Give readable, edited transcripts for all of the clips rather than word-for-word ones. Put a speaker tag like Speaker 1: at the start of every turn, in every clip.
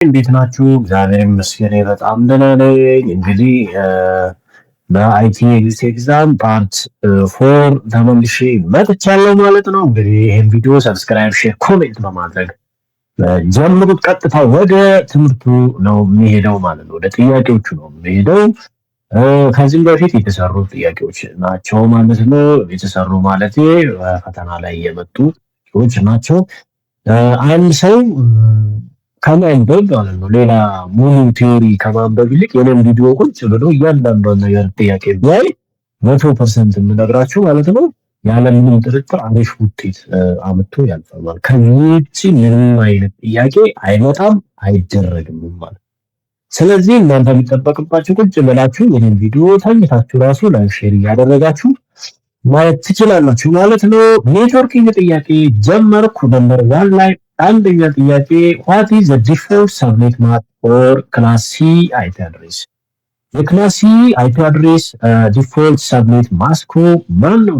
Speaker 1: እንዴት ናችሁ? እግዚአብሔር ይመስገን በጣም ደህና ነኝ። እንግዲህ በአይቲ ኤግዛም ፓርት ፎር ተመልሼ መጥቻለሁ ማለት ነው። እንግዲህ ይህን ቪዲዮ ሰብስክራይብ፣ ሼር፣ ኮሜንት በማድረግ ጀምሩት። ቀጥታ ወደ ትምህርቱ ነው የሚሄደው ማለት ነው። ወደ ጥያቄዎቹ ነው የሚሄደው። ከዚህም በፊት የተሰሩ ጥያቄዎች ናቸው ማለት ነው። የተሰሩ ማለት ፈተና ላይ የመጡ ጥያቄዎች ናቸው። አንድ ሰው ከማንበብ ማለት ነው ሌላ ሙሉ ቲዮሪ ከማንበብ ይልቅ የኔን ቪዲዮ ቁጭ ብሎ እያንዳንዷን ነገር ጥያቄ ቢያይ 100% የምነግራችሁ ማለት ነው ያለምንም ጥርጥር አሪፍ ውጤት አምጥቶ ያልፋል ማለት። ከዚህ ውጭ ምንም አይነት ጥያቄ አይመጣም አይደረግም ማለት። ስለዚህ እናንተ የሚጠበቅባችሁ ቁጭ ብላችሁ የኔን ቪዲዮ ተኝታችሁ ራሱ ላይክ ሼር እያደረጋችሁ ማየት ትችላላችሁ ማለት ነው። ኔትወርኪንግ ጥያቄ ጀመርኩ። ነምበር 1 ላይ አንደኛ ጥያቄ what is the default subnet mask for class C IP address? የክላስ ሲ IP address ዲፎልት ሰብኔት ማስኩ ማን ነው?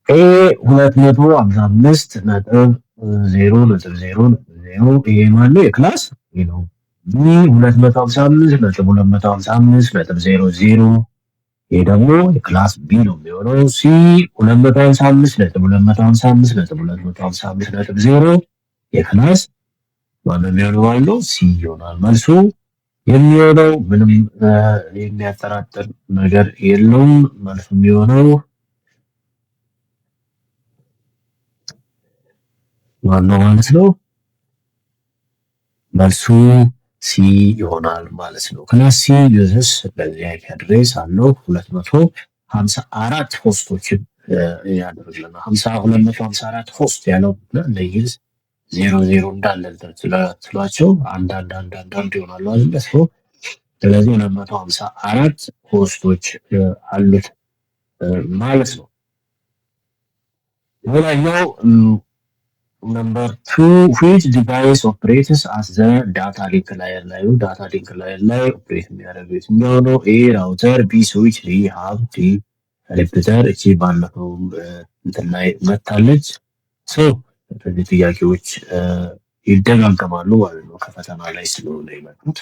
Speaker 1: ኤ 255.0.0.0 ይሄ ማን ነው? የክላስ ነው። ቢ 255.255.00 ይሄ ደግሞ የክላስ ቢ ነው የሚሆነው። ሲ 255.255.255.0 የክላስ ማነው የሚሆነው ማለት ነው? ሲ ይሆናል መልሱ የሚሆነው። ምንም የሚያጠራጥር ነገር የለውም። መልሱ የሚሆነው ማነው ማለት ነው? መልሱ ሲ ይሆናል ማለት ነው። ክላስ ሲ ዩዘርስ በዚህ አይፒ አድሬስ አለው 254 ሆስቶችን ያደርግልናል። 254 ሆስት ያለው ለይዝ 00 እንዳለ ስሏቸው አንዳንድ ይሆናሉ አይደል? ስለዚህ 254 ሆስቶች አሉት ማለት ነው። ሌላኛው ነምበር 2 which device operates as the data link layer ላይ ዳታ ሊንክ ላየር ላይ ኦፕሬት የሚያደርገው የትኛው ነው? ኤ ራውተር፣ ቢ ስዊች፣ ዲ ሃብ፣ ዲ ሪፒተር። እቺ ባለፈው እንትን ላይ መታለች። እነዚህ ጥያቄዎች ይደጋገማሉ ማለት ነው ከፈተና ላይ ስለሆነ የመጡት።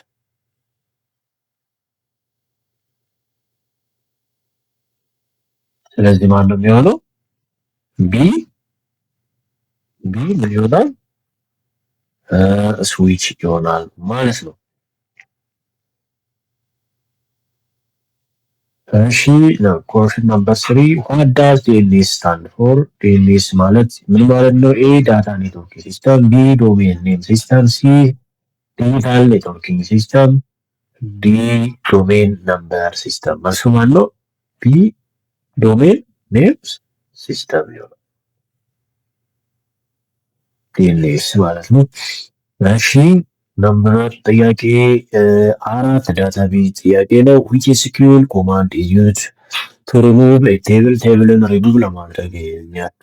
Speaker 1: ስለዚህ ማን ነው የሚሆነው? ቢ ምን ይሆናል? ስዊች ይሆናል ማለት ነው። እሺ ኮሽን ነምበር 3 what does DNS stand for? DNS ማለት ምን ማለት ነው? ኤ ዳታ ኔትወርክ ሲስተም፣ ቢ ዶሜን ኔም ሲስተም፣ ሲ ዲጂታል ኔትወርኪንግ ሲስተም፣ ዲ ዶሜን ነምበር ሲስተም። መልሱ ማለት ነው ቢ ዶሜን ኔም ሲስተም ይሆናል። ዲኤንኤስ ማለት ነው። እሺ ነምበር ጥያቄ 4 ዳታቤዝ ጥያቄ ነው። which SQL command is used to remove a table? ቴብልን ሪሙቭ ለማድረግ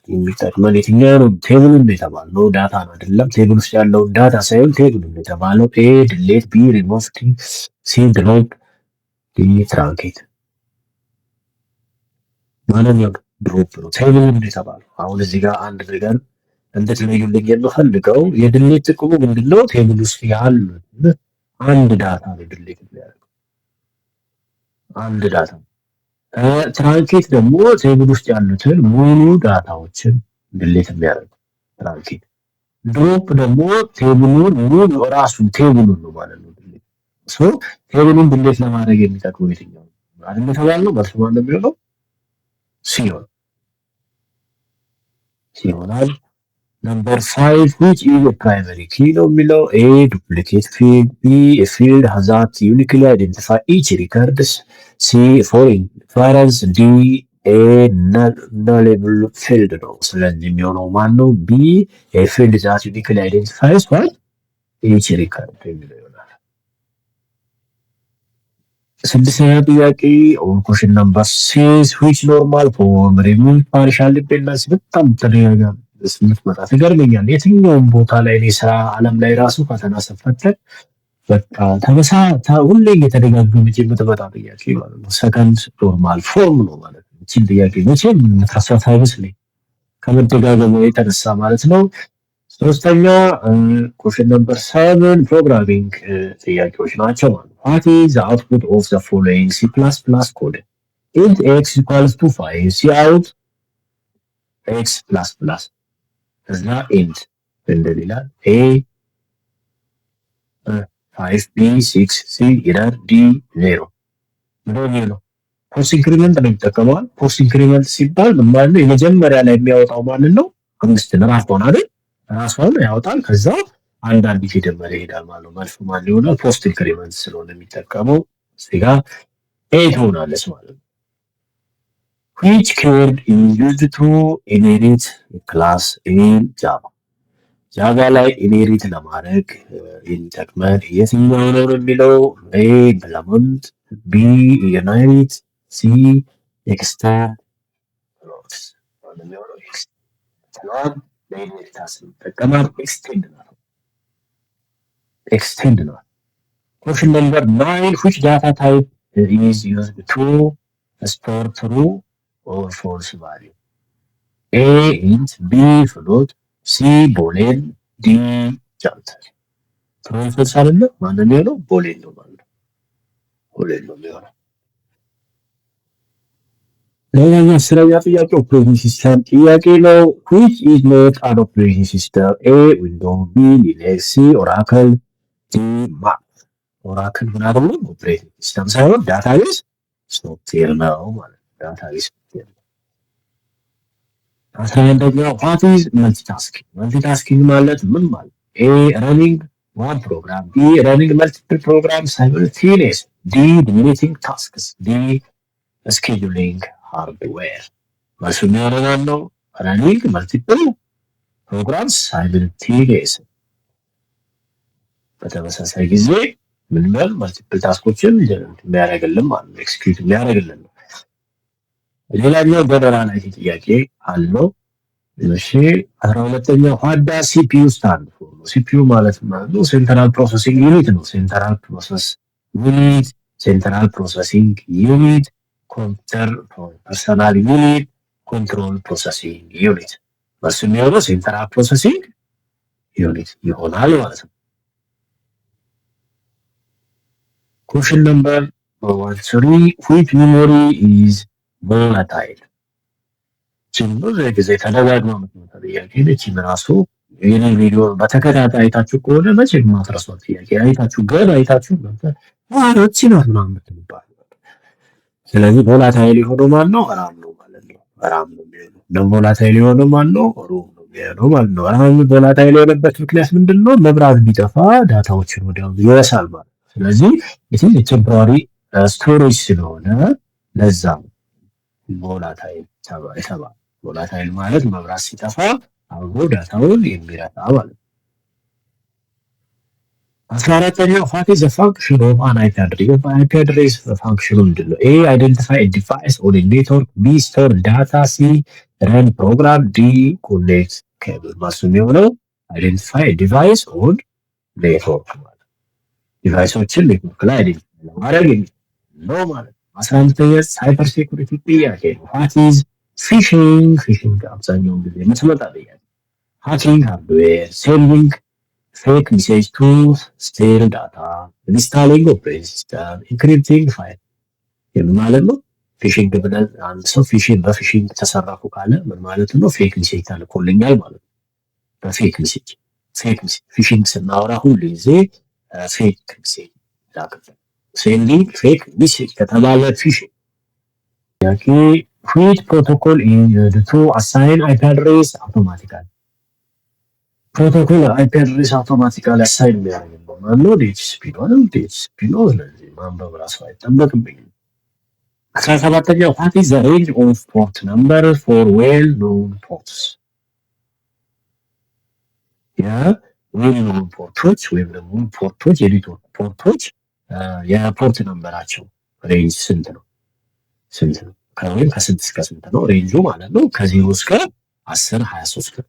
Speaker 1: የሚጠቅመን የትኛው ነው? ቴብልን የተባለው ዳታ ነው አይደለም። ቴብል ውስጥ ያለውን ዳታ ሳይሆን ቴብልን የተባለው። ኤ ዲሌት፣ ቢ ሪሙቭ፣ ሲ ድሮፕ፣ ዲ ትራንኬት። ማንኛው ድሮፕ ነው? ቴብልን የተባለው። አሁን እዚህ ጋር አንድ ነገር እንድትለዩልኝ የምፈልገው የድሌት ጥቅሙ ምንድነው? ቴብል ውስጥ ያሉት አንድ ዳታ ነው ድሌት የሚያደርገው አንድ ዳታ። ትራንኬት ደግሞ ቴብል ውስጥ ያሉትን ሙሉ ዳታዎችን ድሌት የሚያደርገው ትራንኬት። ድሮፕ ደግሞ ቴብሉን ሙሉ ራሱን ቴብሉን ነው ማለት ነው ድሌት። ቴብሉን ድሌት ለማድረግ የሚጠቅመው የትኛው ነው? አይደል ተባልነው። መልሱ ማን ነው የሚሆነው? ሲሆናል። ነምበር 5 which is a primary key ነው የሚለው። ኤ duplicate field፣ ቢ a field has that uniquely identify each records፣ ሲ foreign reference፣ ዲ a nullable field ነው። ስለዚህ የሚሆነው ማን ነው? ቢ a field that uniquely identifies what each record የሚለው ይሆናል። ስድስተኛ ጥያቄ ኮሽን ነምበር 6 which normal form remove partial dependence። በጣም ተደጋጋሚ ስምትመጣ ትገርመኛል። የትኛውም ቦታ ላይ እኔ ስራ ዓለም ላይ ራሱ ፈተና ስፈተን በቃ ሁሌ እየተደጋገመች የምትመጣ ጥያቄ ማለት ነው። ሰከንድ ኖርማል ፎርም ነው ማለት ነው። እቺን ጥያቄ መቼም የምትረሷት አይመስለኝም ከመደጋገሙ የተነሳ ማለት ነው። ሶስተኛ ኩዌሽን ነምበር 7 ፕሮግራሚንግ ጥያቄዎች ናቸው። ዋት ኢዝ ዘ አውትፑት ኦፍ ዘ ፎሎዊንግ ሲ ፕላስ ፕላስ ኮድ ኢንት ኤክስ ኢኳልስ ቱ 5 ሲ አውት ኤክስ ፕላስ ፕላስ እዛ ኢንት እንደዚህ ይላል ኤ 5 ቢ 6 ሲ ይላል ዲ 0 ምንድነው ነው ፖስት ኢንክሪመንት ነው የሚጠቀመው። ፖስት ኢንክሪመንት ሲባል ምን ማለት ነው? የመጀመሪያ ላይ የሚያወጣው ማለት ነው አምስትን ራሷን አይደል ራሷን ያወጣል። ከዛ አንዳንድ እየደመረ ይሄዳል ማለት ነው። መልሱ ማን ይሆናል? ፖስት ኢንክሪመንት ስለሆነ የሚጠቀመው እዚህ ጋር ኤ ትሆናለች ማለት ነው። which keyword is used to inherit a class in Java? ጃቫ ላይ ኢንሄሪት ለማድረግ የሚጠቅመን የትኛው ነው የሚለው ኤ ኢምፕለመንት፣ ቢ ዩናይት፣ ሲ ኤክስተንድ ኤክስቴንድ ነው። ኩዌሽን ነምበር 9 which data type is used to store true or false value? A int፣ B float፣ ሲ ቦሌን፣ ዲ ጃንተር። ትሩ ፎልስ አይደለ ማን ነው ያለው? ቦሌን ነው ማለት ነው። ቦሌን ነው የሚሆነው። ሌላኛው አስረኛ ጥያቄ ኦፕሬቲንግ ሲስተም ጥያቄ ነው። which is not an operating system? A ዊንዶውስ፣ ቢ ሊነክስ፣ ሲ ኦራክል፣ ዲ ማክ። ኦራክል ምን አይደለም ኦፕሬቲንግ ሲስተም ሳይሆን ዳታቤዝ ሶፍትዌር ነው ማለት ነው። ዳታቤዝ ሶፍትዌር ነው። 11ኛው what is multitasking? multitasking ማለት ምን ማለት? A running one program፣ B running multiple programs simultaneously፣ D deleting tasks፣ D scheduling hardware። መልሱ የሚሆነው ነው running multiple programs simultaneously በተመሳሳይ ጊዜ ምን ማለት multiple ታስኮችን የሚያደርግልን ማለት ነው። ኤክስኪዩት የሚያደርግልን ነው። ሌላኛው በደራናይት ጥያቄ አለው። እሺ 12ኛው what does CPU stand for? CPU ማለት ነው ሴንትራል ፕሮሰሲንግ ዩኒት ነው። ሴንትራል ፕሮሰስ ዩኒት፣ ሴንትራል ፕሮሰሲንግ ዩኒት፣ ኮምፒውተር ፐርሰናል ዩኒት፣ ኮንትሮል ፕሮሰሲንግ ዩኒት። በሱ የሚሆነው ሴንትራል ፕሮሰሲንግ ዩኒት ይሆናል ማለት ነው። ኩዌሽን ነምበር 13 which memory is volatile? ብዙ ጊዜ ተደጋግማ የምትመጣ ጥያቄ ነች። ራሱ ይህን ቪዲዮ በተከታታይ አይታችሁ ከሆነ መቼም ማትረሷት ጥያቄ አይታችሁ ገና አይታችሁ ዋሮች ነው ምናምን የምትባል። ስለዚህ ቮላታይል የሆነው ማን ነው? ራም ነው ማለት ነው። ራም ነው የሚሆነው። ደግሞ ቮላታይል የሆነው ማን ነው? ሩም ነው የሚሆነው ማለት ነው። ራም ቮላታይል የሆነበት ምክንያት ምንድን ነው? መብራት ቢጠፋ ዳታዎችን ወዲያው ይወሳል ማለት ነው። ስለዚህ ይህ ቴምፖራሪ ስቶሬጅ ስለሆነ ለዛ ቮላታይል ተባለ። ቮላታይል ማለት መብራት ሲጠፋ አብሮ ዳታውን የሚረሳ ማለት ነው። 14ኛው what is the function of an IP address? IP address ፋንክሽኑ ምንድን ነው? A identify a device on a network፣ B store data፣ C run program፣ D connect cable። ማሱ የሚሆነው identify a device on network ማለት ዲቫይሶችን ኔትወርክ ላይ አይደንቲፋይ ለማድረግ ነው ማለት ነው። 15ኛ ሳይበር ሴኩሪቲ ጥያቄ ነው። what is ፊሽንግ? ፊሽንግ አብዛኛውን ጊዜ የምትመጣ ጥያቄ ሃኪንግ ሃርድዌር፣ ሴንዲንግ ፌክ ሜሴጅ ቱ ስቴል ዳታ፣ ኢንስታሊንግ ኦፕሬቲንግ ሲስተም፣ ኢንክሪፕቲንግ ፋይል። ምን ማለት ነው? ፊሽንግ ብለን አንድ ሰው በፊሽንግ ተሰራፉ ካለ ምን ማለት ነው? ፌክ ሜሴጅ ተልኮልኛል ማለት ነው። በፌክ ሜሴጅ ፊሽንግ ስናወራ ሁሉ ጊዜ ፌክ ሜሴጅ ላክልን። ሴንዲንግ ፌክ ሜሴጅ ከተባለ ፊሽንግ። ያኪ which protocol is used to assign IP address automatically? ፕሮቶኮል IP address automatically assign የሚያደርገው ማለት ነው DHCP ነው። DHCP ነው። ስለዚህ ማንበብ ራሱ አይጠበቅብኝም። 17ኛው what is the range of port number for well known ports? well known ፖርቶች ወይም ደግሞ ፖርቶች የኔትወርክ ፖርቶች የፖርት ነምበራቸው ሬንጅ ስንት ነው? ወይም ከስንት እስከ ስንት ነው ሬንጁ ማለት ነው? ከ0 እስከ 10 23 ነው።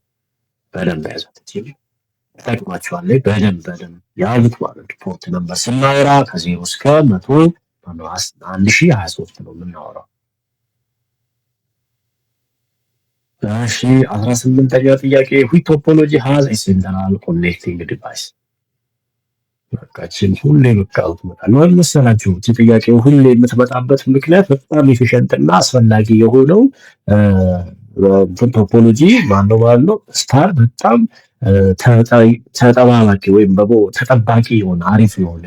Speaker 1: በደንብ ያዙት እንጂ ተጠቅማችኋል ላይ በደንብ ያዙት ማለት ፖርት ነምበር ስናወራ ከ0 እስከ 100 1023 ነው የምናወራው። እሺ 18ኛ ጥያቄ which topology has a central connecting device? በቃችን ሁሌ በቃው ትመጣለህ መሰላችሁ። እቺ ጥያቄ ሁሌ የምትመጣበት ምክንያት በጣም ኤፊሽንት እና አስፈላጊ የሆነው ቶፖሎጂ ማነው ማለት ነው። ስታር በጣም ተጠባባቂ ወይም ደግሞ ተጠባቂ የሆነ አሪፍ የሆነ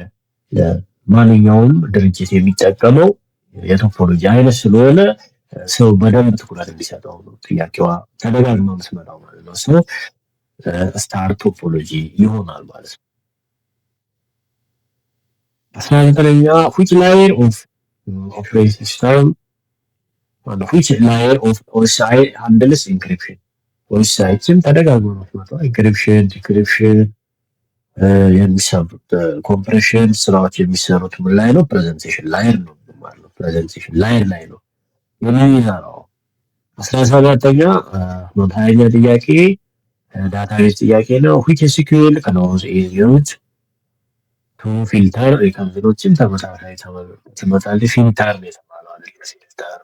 Speaker 1: ማንኛውም ድርጅት የሚጠቀመው የቶፖሎጂ አይነት ስለሆነ ሰው በደንብ ትኩረት እንዲሰጠው ነው ጥያቄዋ ተደጋግማ የምትመጣው ማለት ነው። ሰው ስታር ቶፖሎጂ ይሆናል ማለት ነው። 19ኛ which layer of operating system which layer of OSI handles encryption? OSIችን ተደጋግሞ ነው የምትመጣው። ኢንክሪፕሽን ዲክሪፕሽን የሚሰሩት ኮምፕሬሽን ስራዎች የሚሰሩት ምን ላይ ነው? ፕሬዘንቴሽን ላየር ነው ማለት ነው። ፕሬዘንቴሽን ላየር ላይ ነው የሚሰራው። 17ኛ 20ኛ ጥያቄ ዳታቤዝ ጥያቄ ነው። which SQL knows is used to filter ሪከርዶችን ተመሳሳይ ትመጣለች። ፊልተር ነው የተባለው አይደል? ፊልተር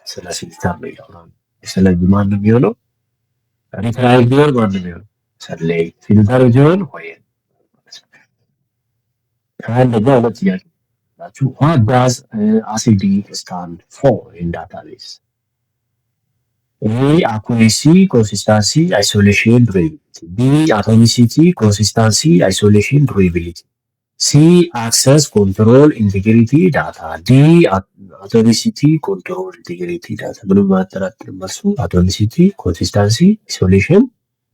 Speaker 1: ስለ ፊልተር ነው ያለው። ስለዚህ ማን ነው የሚሆነው? ሪትራይቭ ቢሆን ማን ነው የሚሆነው? ሰሌይ ፊልተር ቢሆን ወይ አንደኛ ሁለት ጥያቄ ናችሁ። what does ACD stand for in database? A accuracy consistency isolation durability, B atomicity consistency isolation durability, C access control integrity data, D atomicity control integrity data። ምንም ማጠራጠር መልሱ atomicity consistency isolation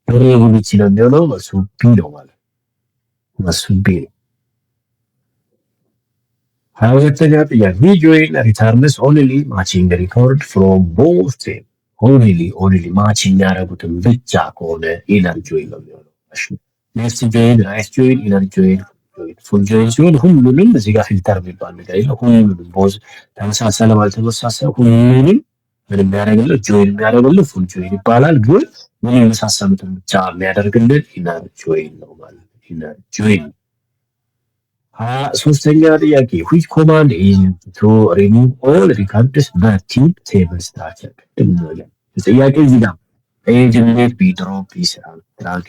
Speaker 1: durability ነው የሚሆነው። መልሱ ቢ ነው ማለት መልሱ ቢ ነው። 22ኛ ጥያቄ join returns only matching record from both team only ማች የሚያደርጉትን ብቻ ከሆነ ኢነር ጆይን ነው የሚሆነው። ሌፍት ጆይን ራይት ጆይን ኢነር ጆይን ፉል ጆይን ሲሆን ሁሉንም እዚህ ጋር ፊልተር የሚባል ነገር የለም። ሁሉንም ቦዝ ተመሳሰለ ባልተመሳሰለ ሁሉንም ምን የሚያደርግልን ጆይን የሚያደርግልን ፉል ጆይን ይባላል። ግን ምን የመሳሰሉትን ብቻ የሚያደርግልን ኢነር ጆይን ነው ማለት ኢነር ጆይን። ሶስተኛ ጥያቄ which command is to remove all records but keep table structure? ጥያቄ እዚህ ጋር ኤጀንት ቢድሮፕ ይሰራል ትራክ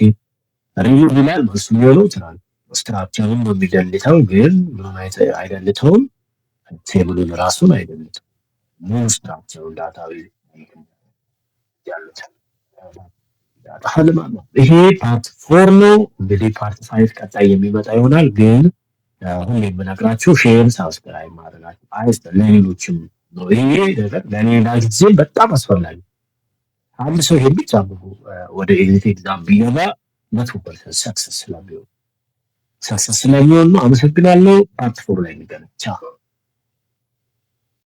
Speaker 1: ሪሙቭ ይላል። እሱ የሚሆነው ትራክ ስትራክቸሩን ነው የሚደልተው፣ ግን ምንም አይደልተውም። ቴብሉን ራሱን አይደልተውም። ሙሉ ስትራክቸሩን ዳታቤዝ ያሉት ይሄ ፓርት 4 ነው። እንግዲህ ፓርት 5 ቀጣይ የሚመጣ ይሆናል። ግን ሁሌ የምነግራችሁ ሼር ሳብስክራይብ ማድረጋችሁ አይስተ ለሌሎችም ነው። ይሄ ነገር ለሌላ ጊዜ በጣም አስፈላጊ። አንድ ሰው ይሄን ብቻ ወደ ኤግዚት ኤግዛም ቢገባ 100% ሰክሰስ ስለሚሆን ነው። አመሰግናለሁ። ፓርት 4 ላይ እንገናኝ። ቻው